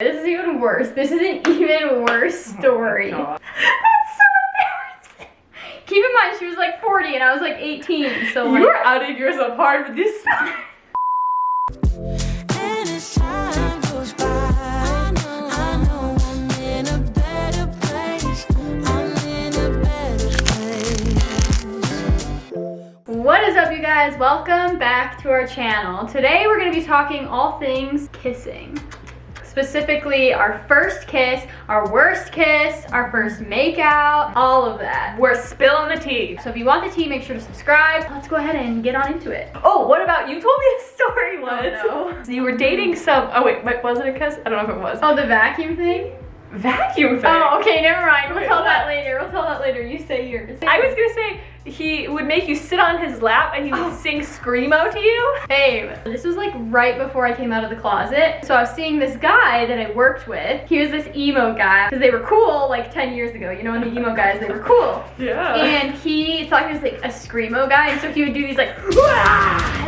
This is even worse. This is an even worse story. Oh, that's so embarrassing. Keep in mind, she was like 40 and I was like 18, so like... You were outing yourself hard with this story. And as time goes by, I know I'm in a better place. I'm in a better place. What is up, you guys? Welcome back to our channel. Today we're going to be talking all things kissing. Specifically, our first kiss, our worst kiss, our first makeout, all of that. We're spilling the tea. So if you want the tea, make sure to subscribe. Let's go ahead and get on into it. Oh, what about, you told me a story once. Oh, no. So you were dating some, oh wait, was it a kiss? I don't know if it was. Oh, the vacuum thing? Vacuum thing. Oh, okay, never mind. We'll Wait, tell that what? later. We'll tell that later. You say yours. I was gonna say, he would make you sit on his lap and he would sing Screamo to you. Babe, this was like right before I came out of the closet. So I was seeing this guy that I worked with. He was this emo guy because they were cool like 10 years ago. You know, when the emo guys, they were cool. Yeah. And he thought he was like a Screamo guy. And so he would do these like,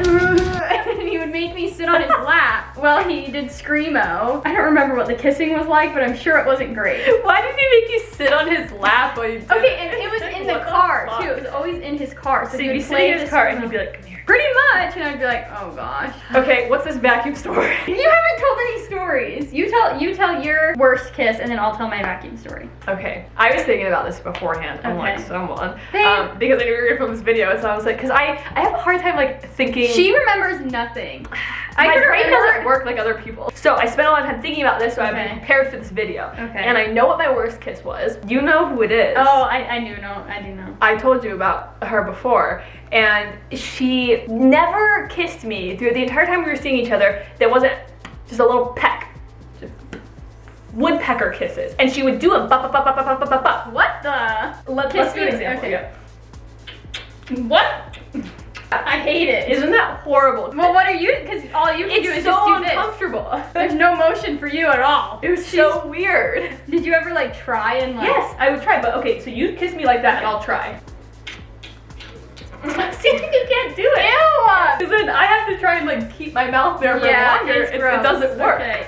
and he would make me sit on his lap while he did Screamo. I don't remember what the kissing was like, but I'm sure it wasn't great. Why did he make you sit on his lap while you did Okay, and it was in the What car fuck? too. It was always in his car. So he you'd would be play sitting in his this car and Screamo. he'd be like, come here. Pretty much, and I'd be like, oh gosh. Okay, what's this vacuum story? You haven't told any stories. You tell your worst kiss, and then I'll tell my vacuum story. Okay, I was thinking about this beforehand, unlike Okay. someone, Babe. because I knew we were gonna film this video, so I was like, because I have a hard time like thinking. She remembers nothing. My could brain remember- doesn't work like other people. So I spent a lot of time thinking about this, so I've Okay. been prepared for this video. Okay. And I know what my worst kiss was. You know who it is. Oh, I do know. I do know. I told you about her before, and she never kissed me through the entire time we were seeing each other. There wasn't just a little peck. Just woodpecker kisses. And she would do a bop, bop, bop, bop, bop, bop, bop, bop. What the? Let's do an example. Okay. Yeah. What? I hate it. Isn't that horrible? Well, what are you? Because all you can do is It's just so do this. uncomfortable. There's no motion for you at all. It was so weird. Did you ever like try and like? Yes, I would try, but okay, so you kiss me like that and I'll try. See, you can't do it. Ew. Because then I have to try and like keep my mouth there for longer. it's It gross. doesn't work. Okay.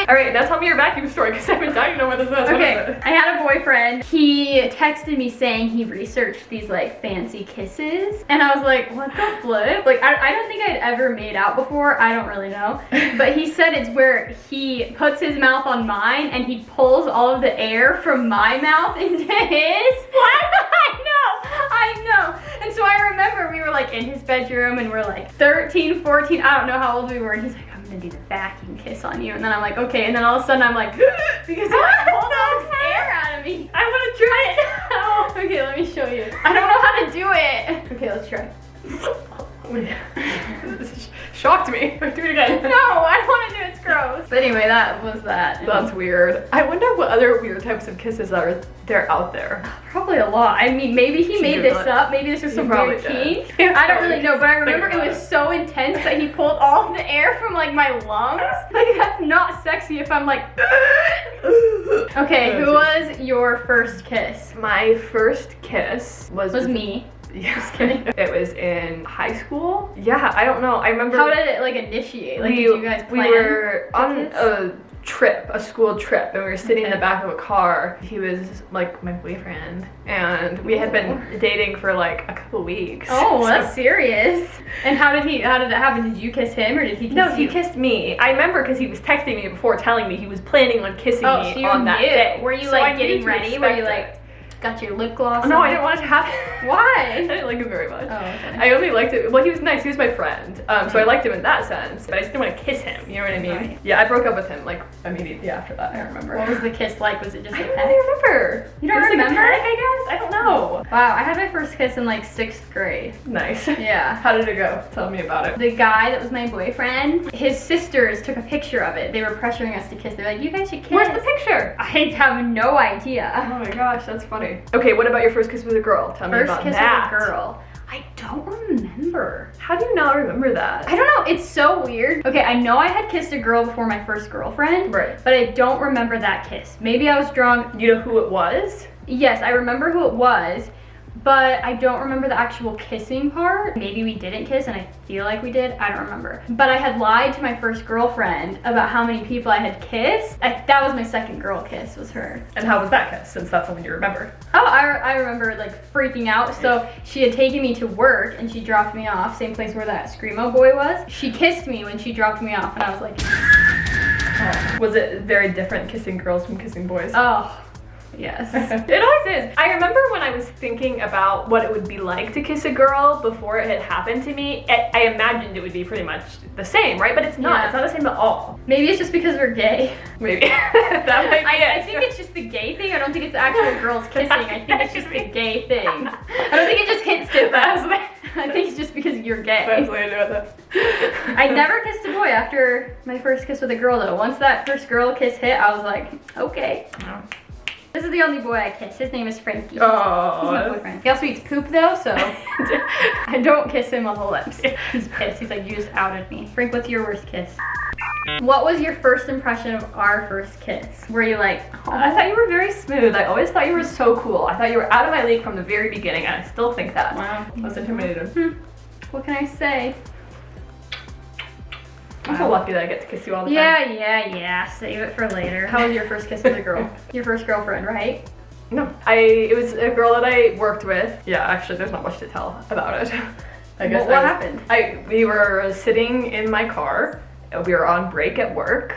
All right, now tell me your vacuum story because I've been dying to know what this is. What is Okay, it? I had a boyfriend. He texted me saying he researched these like fancy kisses, and I was like, what the flip? Like, I don't think I'd ever made out before. I don't really know, but he said it's where he puts his mouth on mine and he pulls all of the air from my mouth into his. What? I know. And so I remember we were like in his bedroom and we're like 13, 14. I don't know how old we were, and he's like, I'm gonna do the vacuum kiss on you. And then I'm like, okay. And then all of a sudden I'm like, because he like pulled all this air out of me. I want to try it now. Okay, let me show you. I don't know how to do it. Okay, let's try. This shocked me. Do it again. No, I don't want to do it. It's gross. But anyway, that was that. That's weird. I wonder what other weird types of kisses are there out there. Probably a lot. I mean, maybe he Should made do this that. up. Maybe this was He some probably weird did. kink. I don't really know, but I Think remember about it was so intense that he pulled all of the air from like my lungs. Like, that's not sexy if I'm like. Okay, who was your first kiss? My first kiss was Me. Yeah. Just kidding. It was in high school. Yeah, I don't know. I remember. How did it like initiate? Like, did you guys plan? We were to on kiss? a trip, a school trip, and we were sitting in the back of a car. He was like my boyfriend, and we had been dating for like a couple weeks. Oh, So- that's serious. And how did it happen? Did you kiss him or did he kiss No, you? he kissed me. I remember because he was texting me before telling me he was planning on kissing Oh, me so you on that knew. day. Were you So I like knew getting to ready? Were you expect like got your lip gloss? it. No, on? I didn't want it to happen. I Why? didn't like him very much. Oh, okay. I only liked it. Well, he was nice. He was my friend, so I liked him in that sense. But I just didn't want to kiss him. You know what I mean? Right. Yeah, I broke up with him like immediately after that. I don't remember. What was the kiss like? Was it just I a don't peck? really remember. You don't It was like a remember? peck, I guess. I don't know. Wow, I had my first kiss in like 6th grade. Nice. Yeah. How did it go? Tell me about it. The guy that was my boyfriend, his sisters took a picture of it. They were pressuring us to kiss. They're like, you guys should kiss. Where's the picture? I have no idea. Oh my gosh, that's funny. Okay, what about your first kiss with a girl? Tell me First about kiss that. with a girl. I don't remember. How do you not remember that? I don't know, it's so weird. Okay, I know I had kissed a girl before my first girlfriend, Right. but I don't remember that kiss. Maybe I was drunk. You know who it was? Yes, I remember who it was, but I don't remember the actual kissing part. Maybe we didn't kiss and I feel like we did, I don't remember. But I had lied to my first girlfriend about how many people I had kissed. That was my second girl kiss, was her. And how was that kiss, since that's something you remember? Oh, I remember like freaking out. So she had taken me to work and she dropped me off, same place where that Screamo boy was. She kissed me when she dropped me off and I was like, Oh. Was it very different kissing girls from kissing boys? oh. Yes. It always is. I remember when I was thinking about what it would be like to kiss a girl before it had happened to me, I imagined it would be pretty much the same, right? But it's not. Yeah. It's not the same at all. Maybe it's just because we're gay. Maybe. That might be I think it's just the gay thing. I don't think it's actual girls kissing. I think it's just the gay thing. I don't think it just hits different. I think it's just because you're gay. I never kissed a boy after my first kiss with a girl though. Once that first girl kiss hit, I was like, okay. Oh. This is the only boy I kissed. His name is Frankie. Oh. He's my boyfriend. He also eats poop though, so I don't kiss him on the lips. He's pissed. He's like, you just outed me. Frank, what's your worst kiss? What was your first impression of our first kiss? Were you like, oh? I thought you were very smooth. I always thought you were so cool. I thought you were out of my league from the very beginning, and I still think that. Wow. I was intimidated. What can I say? I'm so lucky that I get to kiss you all the time. Yeah. Save it for later. How was your first kiss with a girl? Your first girlfriend, right? No. It was a girl that I worked with. Yeah, actually, there's not much to tell about it. I guess What happened? We were sitting in my car. We were on break at work.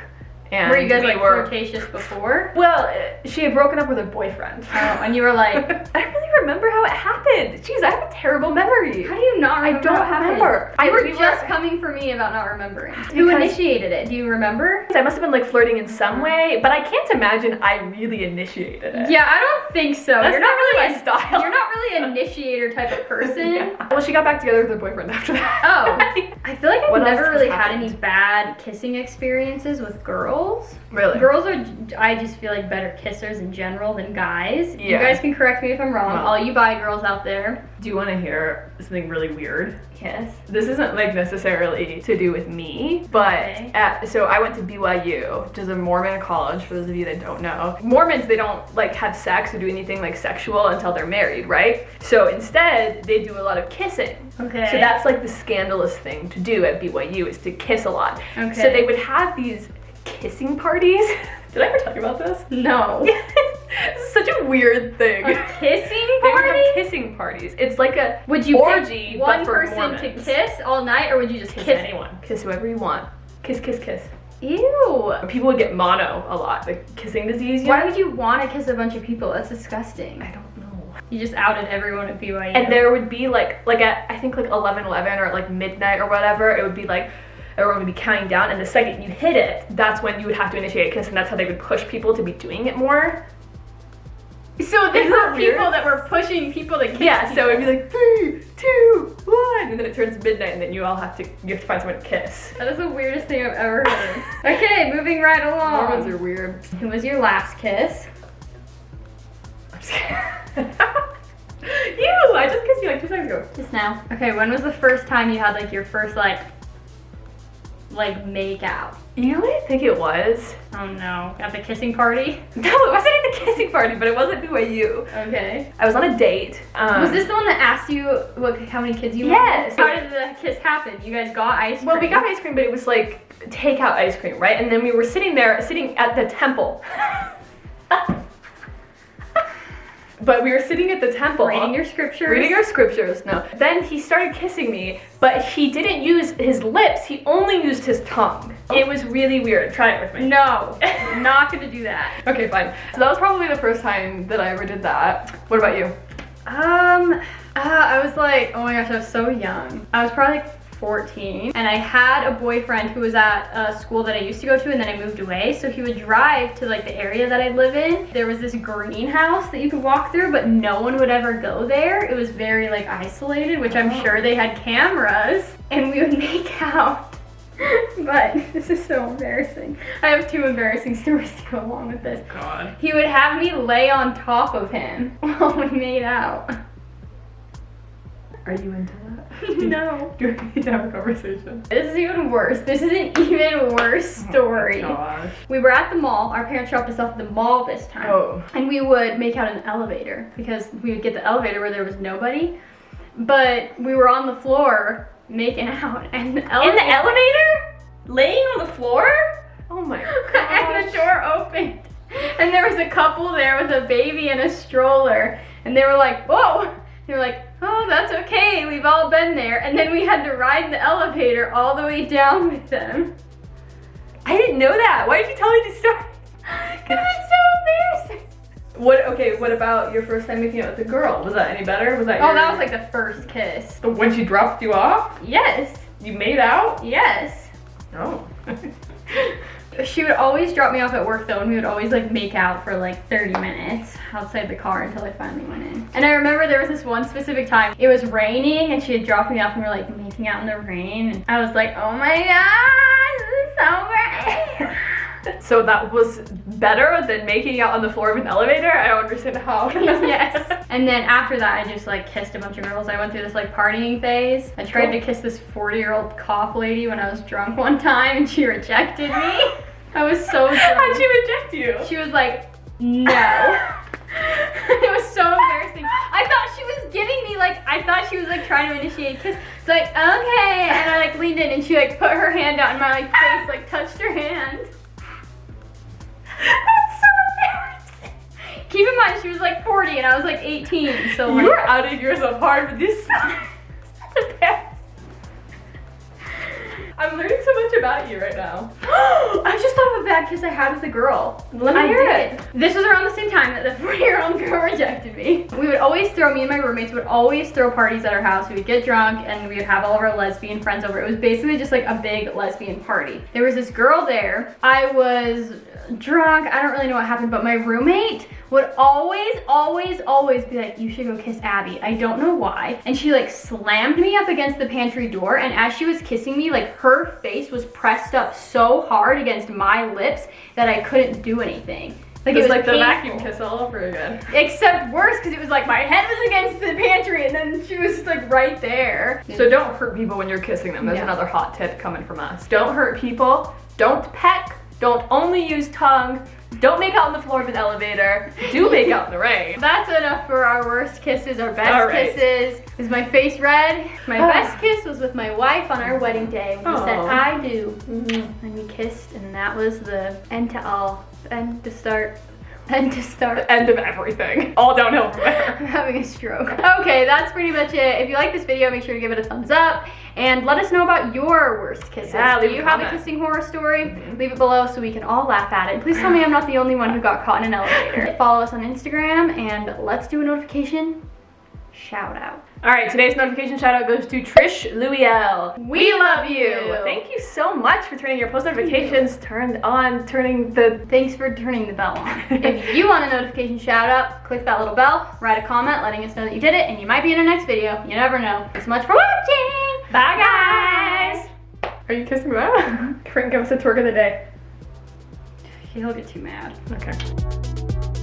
And were you guys like were flirtatious before? Well, she had broken up with her boyfriend. Oh, and you were like, I don't really remember how it happened. Jeez, I have a terrible memory. how do you not remember? I don't what happened? remember. You were We just coming for me about not remembering. Who Because- initiated it? Do you remember? I must have been like flirting in some way, but I can't imagine I really initiated it. Yeah, I don't think so. That's you're not not really really my style. You're not really an initiator type of person. Yeah. Well, she got back together with her boyfriend after that. Oh, I feel like I've What else never has really had happened? any bad kissing experiences with girls. Really? Girls are, I just feel like better kissers in general than guys. You Yeah. guys can correct me if I'm wrong. Well. All you bi girls out there. Do you want to hear something really weird? Yes. This isn't like necessarily to do with me, but Okay. so I went to BYU, which is a Mormon college for those of you that don't know. Mormons, they don't like have sex or do anything like sexual until they're married, right? So instead, they do a lot of kissing. Okay. So that's like the scandalous thing to do at BYU is to kiss a lot. Okay. So they would have these kissing parties. Did I ever tell you about this? No. This is such a weird thing. A kissing They would party? have kissing parties. It's like a Would you orgy, pick but one for person Mormons. to kiss all night, or would you just Kiss kiss anyone. Kiss whoever you want. Kiss, kiss, kiss. Ew. People would get mono a lot, like kissing disease. You Why know? would you want to kiss a bunch of people? That's disgusting. I don't know. You just outed everyone at BYU. And there would be like at I think like 11:11 or like midnight or whatever. It would be like everyone would be counting down, and the second you hit it, that's when you would have to initiate a kiss, and that's how they would push people to be doing it more. So there Isn't were that weird? people that were pushing people to kiss Yeah, so people. it'd be like 3, 2, 1, and then it turns midnight, and then you have to find someone to kiss. That is the weirdest thing I've ever heard. Okay, moving right along. Mormons are weird. Who was your last kiss? I'm just kidding. You! I just kissed you like 2 seconds ago. Just now. Okay, when was the first time you had like your first like make out? You know what I think it was? Oh no, at the kissing party? No, it wasn't at the kissing party, but it was at BYU. Okay. I was on a date. Was this the one that asked you how many kids you Yes. wanted? How did the kiss happen? You guys got ice cream? Well, we got ice cream, but it was like takeout ice cream, right? And then we were sitting at the temple. But we were sitting at the temple. reading your scriptures. Reading our scriptures, no. Then he started kissing me, but he didn't use his lips, he only used his tongue. It was really weird. Try it with me. No, not gonna do that. Okay, fine. So that was probably the first time that I ever did that. What about you? I was like, oh my gosh, I was so young. I was probably like 14, and I had a boyfriend who was at a school that I used to go to, and then I moved away, so he would drive to like the area that I live in. There was this greenhouse that you could walk through, but no one would ever go there. It was very like isolated, which I'm sure they had cameras, and we would make out. But this is so embarrassing. I have 2 embarrassing stories to go along with this. God. He would have me lay on top of him while we made out. Are you into that? No. Do we need to have a conversation? This is even worse. This is an even worse story. Oh gosh. We were at the mall. Our parents dropped us off at the mall this time. Oh. And we would make out in the elevator because we would get the elevator where there was nobody. But we were on the floor making out and the elevator. In the elevator? Laying on the floor? Oh my gosh. And the door opened. And there was a couple there with a baby and a stroller. And they were like, whoa. They were like, oh, that's okay. We've all been there. And then we had to ride the elevator all the way down with them. I didn't know that. Why did you tell me this story? Because it's so embarrassing. What about your first time making out with a girl? Was that any better? Was that Oh, that was like the first kiss. when she dropped you off? Yes. You made out? Yes. Oh. She would always drop me off at work though, and we would always like make out for like 30 minutes outside the car until I finally went in. And I remember there was this one specific time. It was raining and she had dropped me off and we were like making out in the rain. And I was like, oh my god, this is so great. So that was better than making out on the floor of an elevator? I don't understand how. Yes. And then after that, I just like kissed a bunch of girls. I went through this like partying phase. I tried to kiss this 40-year-old cop lady when I was drunk one time and she rejected me. I was so drunk. How'd she reject you? She was like, no. It was so embarrassing. I thought she was giving me I thought she was like trying to initiate a kiss. It's like, okay. And I like leaned in and she like put her hand out and my like face like touched her hand. That's so embarrassing. Keep in mind, she was like 40 and I was like 18. So like, You were outing yourself hard with this stuff. That's embarrassing. I'm learning so much about you right now. I just thought of a bad kiss I had with a girl. Let me hear it. This was around the same time that the 40-year-old girl rejected me. We would always me and my roommates would always throw parties at our house. We would get drunk and we would have all of our lesbian friends over. It was basically just like a big lesbian party. There was this girl there. I was drunk. I don't really know what happened, but my roommate would always be like, you should go kiss Abbie. I don't know why. And she like slammed me up against the pantry door, and as she was kissing me, like her face was pressed up so hard against my lips that I couldn't do anything. Like It was like painful. the vacuum kiss all over again. Except worse, because it was like my head was against the pantry and then she was just like right there. So don't hurt people when you're kissing them. There's Yeah. another hot tip coming from us. Don't hurt people. Don't peck. Don't only use tongue. Don't make out on the floor of an elevator. Do make out in the rain. That's enough for our worst kisses. Our best All right. kisses. Is my face red? My best kiss was with my wife on our wedding day when we said, Aw. I do. And we kissed, and that was the end to all. End to start. End to start. The end of everything. All downhill from there. I'm having a stroke. Okay, that's pretty much it. If you like this video, make sure to give it a thumbs up and let us know about your worst kisses. Yeah, Do leave a you have a comment. kissing horror story? Leave it below so we can all laugh at it. And please tell me I'm not the only one who got caught in an elevator. Follow us on Instagram and let's do a notification shout out. All right, today's notification shout out goes to Trish Louiel. We love you. Thank you so much for turning your post notifications turned on, turning the Thanks for turning the bell on. If you want a notification shout out, click that little bell, write a comment letting us know that you did it, and you might be in our next video. You never know. Thanks so much for watching. Bye, guys. Are you kissing them? Frank, give us a twerk of the day. He'll get too mad. Okay.